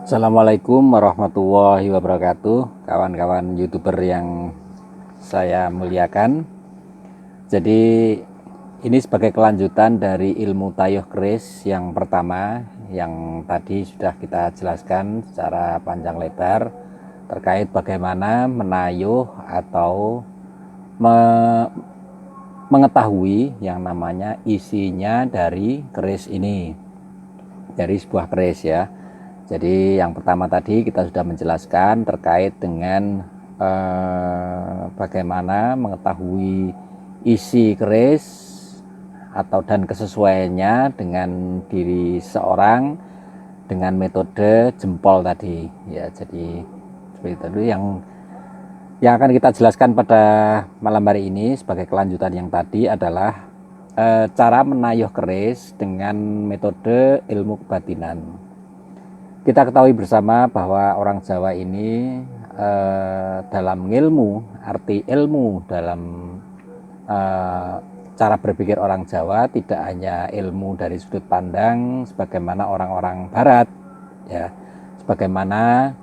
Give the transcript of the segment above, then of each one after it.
Assalamualaikum warahmatullahi wabarakatuh, kawan-kawan YouTuber yang saya muliakan. Jadi ini sebagai kelanjutan dari ilmu tayuh keris yang pertama, yang tadi sudah kita jelaskan secara panjang lebar terkait bagaimana menayuh atau mengetahui yang namanya isinya dari keris ini, dari sebuah keris ya. Jadi yang pertama tadi kita sudah menjelaskan terkait dengan bagaimana mengetahui isi keris atau dan kesesuaiannya dengan diri seorang dengan metode jempol tadi ya. Jadi seperti itu yang akan kita jelaskan pada malam hari ini sebagai kelanjutan yang tadi adalah cara menayuh keris dengan metode ilmu kebatinan. Kita ketahui bersama bahwa orang Jawa ini dalam ilmu, arti ilmu dalam cara berpikir orang Jawa tidak hanya ilmu dari sudut pandang sebagaimana orang-orang Barat, ya, sebagaimana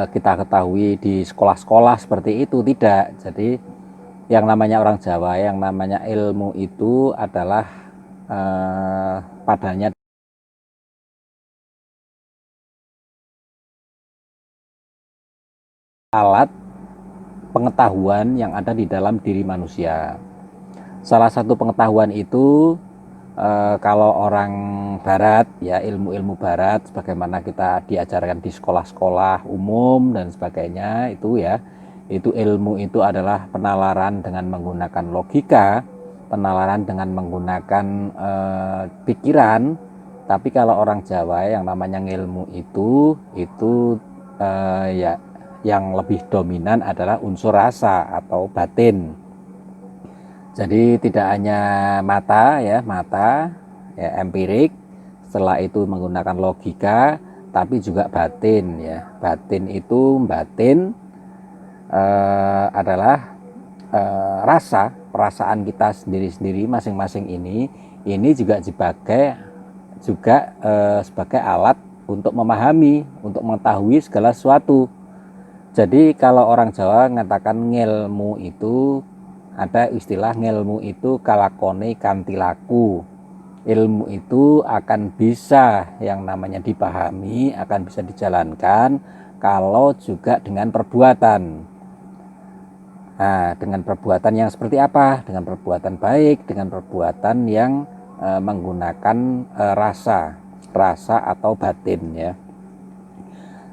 kita ketahui di sekolah-sekolah seperti itu, tidak. Jadi yang namanya orang Jawa, yang namanya ilmu itu adalah padanya alat pengetahuan yang ada di dalam diri manusia. Salah satu pengetahuan itu kalau orang barat ya, ilmu-ilmu barat sebagaimana kita diajarkan di sekolah-sekolah umum dan sebagainya itu ya, itu ilmu itu adalah penalaran dengan menggunakan logika, penalaran dengan menggunakan pikiran. Tapi kalau orang Jawa yang namanya ilmu itu ya yang lebih dominan adalah unsur rasa atau batin. Jadi tidak hanya mata ya empirik, setelah itu menggunakan logika, tapi juga batin ya. Batin itu adalah rasa, perasaan kita sendiri-sendiri masing-masing ini juga sebagai alat untuk memahami, untuk mengetahui segala sesuatu. Jadi kalau orang Jawa mengatakan ngilmu itu, ada istilah ngilmu itu kalakone kantilaku. Ilmu itu akan bisa yang namanya dipahami, akan bisa dijalankan kalau juga dengan perbuatan. Nah, dengan perbuatan yang seperti apa? Dengan perbuatan baik, dengan perbuatan yang menggunakan rasa atau batin ya.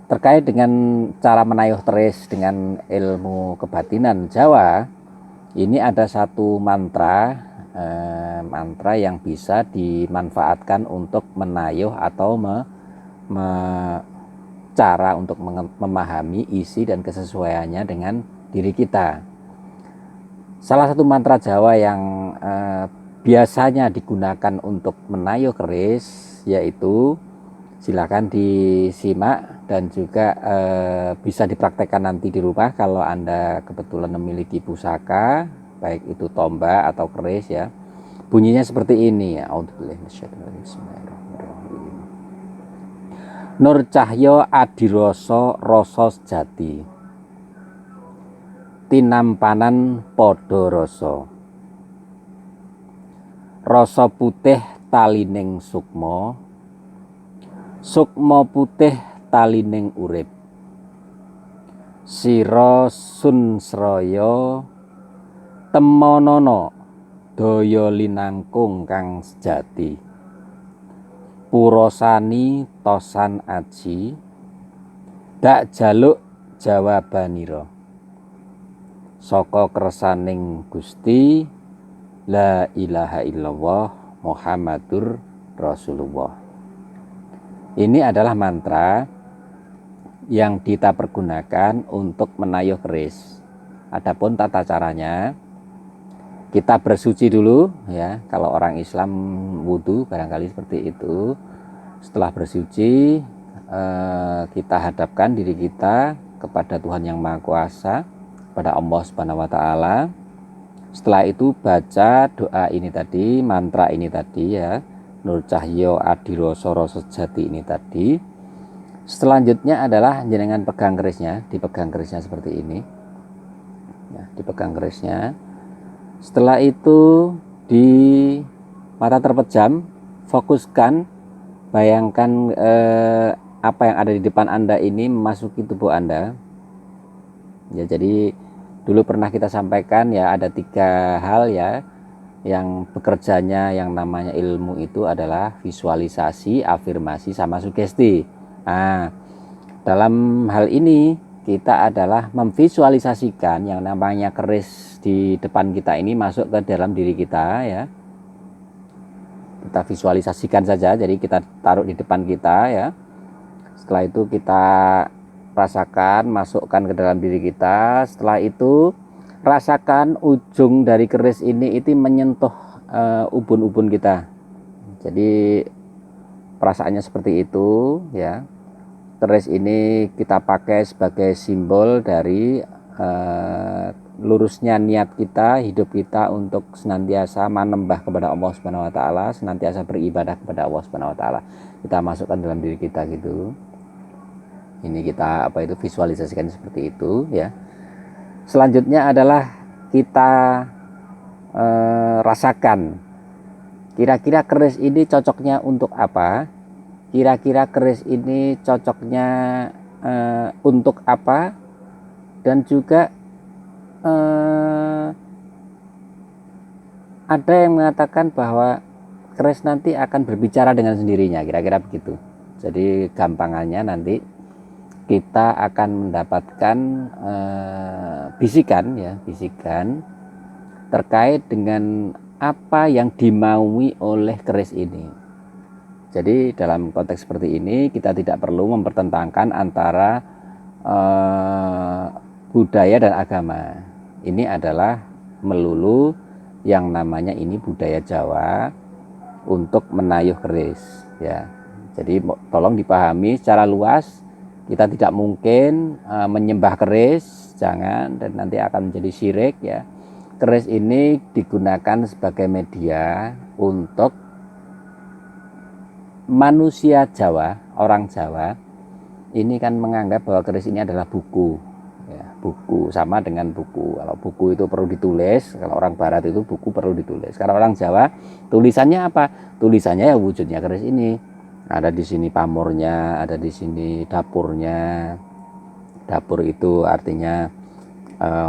Terkait dengan cara menayuh keris dengan ilmu kebatinan Jawa, ini ada satu mantra yang bisa dimanfaatkan untuk menayuh atau cara untuk memahami isi dan kesesuaiannya dengan diri kita. Salah satu mantra Jawa yang biasanya digunakan untuk menayuh keris yaitu, silakan disimak dan juga bisa dipraktekkan nanti di rumah kalau Anda kebetulan memiliki pusaka, baik itu tombak atau keris ya. Bunyinya seperti ini ya. Nur cahyo adiroso roso sejati, tinampanan podo roso, roso putih talining sukmo, sukmo putih talining urip, sira sun sraya temonono daya linangkung kang sejati, purosani tosan aji dak jaluk jawabanira, saka kersaning Gusti la ilaha illallah Muhammadur Rasulullah. Ini adalah mantra yang kita pergunakan untuk menayuh keris. Adapun tata caranya, kita bersuci dulu ya. Kalau orang Islam wudhu barangkali seperti itu. Setelah bersuci, kita hadapkan diri kita kepada Tuhan Yang Maha Kuasa, pada Allah Subhanahu wa taala. Setelah itu baca doa ini tadi, mantra ini tadi ya, Nur Cahyo Adiroso Roso Sejati ini tadi. Selanjutnya adalah jenengan pegang kerisnya, dipegang kerisnya seperti ini ya, dipegang kerisnya. Setelah itu di mata terpejam, fokuskan, bayangkan apa yang ada di depan Anda ini memasuki tubuh Anda ya. Jadi dulu pernah kita sampaikan ya, ada 3 hal ya yang bekerjanya yang namanya ilmu itu adalah visualisasi, afirmasi, sama sugesti. Nah, dalam hal ini kita adalah memvisualisasikan yang namanya keris di depan kita ini masuk ke dalam diri kita ya. Kita visualisasikan saja, jadi kita taruh di depan kita ya. Setelah itu kita rasakan, masukkan ke dalam diri kita. Setelah itu rasakan ujung dari keris ini itu menyentuh ubun-ubun kita. Jadi perasaannya seperti itu ya. Keris ini kita pakai sebagai simbol dari lurusnya niat kita, hidup kita untuk senantiasa menembah kepada Allah Subhanahu wa taala, senantiasa beribadah kepada Allah Subhanahu wa taala. Kita masukkan dalam diri kita gitu. Ini kita visualisasikan seperti itu ya. Selanjutnya adalah kita rasakan kira-kira keris ini cocoknya untuk apa, kira-kira keris ini cocoknya untuk apa, dan juga ada yang mengatakan bahwa keris nanti akan berbicara dengan sendirinya, kira-kira begitu. Jadi gampangannya nanti kita akan mendapatkan bisikan terkait dengan apa yang dimaui oleh keris ini. Jadi dalam konteks seperti ini kita tidak perlu mempertentangkan antara budaya dan agama. Ini adalah melulu yang namanya ini budaya Jawa untuk menayuh keris ya. Jadi tolong dipahami secara luas. Kita tidak mungkin menyembah keris, jangan, dan nanti akan menjadi syirik ya. Keris ini digunakan sebagai media untuk manusia Jawa, orang Jawa ini kan menganggap bahwa keris ini adalah buku ya, buku sama dengan buku. Kalau buku itu perlu ditulis, kalau orang barat itu buku perlu ditulis. Kalau orang Jawa tulisannya apa? Tulisannya ya wujudnya keris ini. Ada di sini pamornya, ada di sini dapurnya. Dapur itu artinya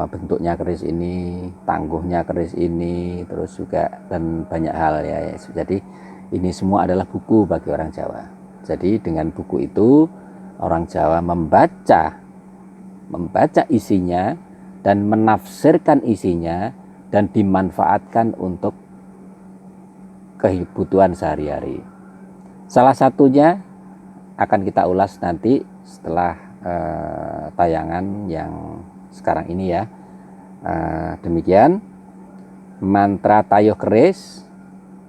bentuknya keris ini, tangguhnya keris ini, terus juga dan banyak hal ya. Jadi ini semua adalah buku bagi orang Jawa. Jadi dengan buku itu orang Jawa membaca isinya dan menafsirkan isinya dan dimanfaatkan untuk kebutuhan sehari-hari. Salah satunya akan kita ulas nanti setelah tayangan yang sekarang ini ya. Demikian mantra tayuh keris,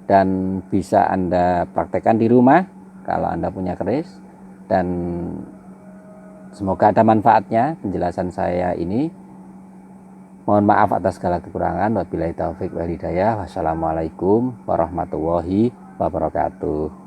dan bisa Anda praktekkan di rumah kalau Anda punya keris, dan semoga ada manfaatnya penjelasan saya ini. Mohon maaf atas segala kekurangan. Wabillahi taufik wal hidayah. Wassalamualaikum warahmatullahi wabarakatuh.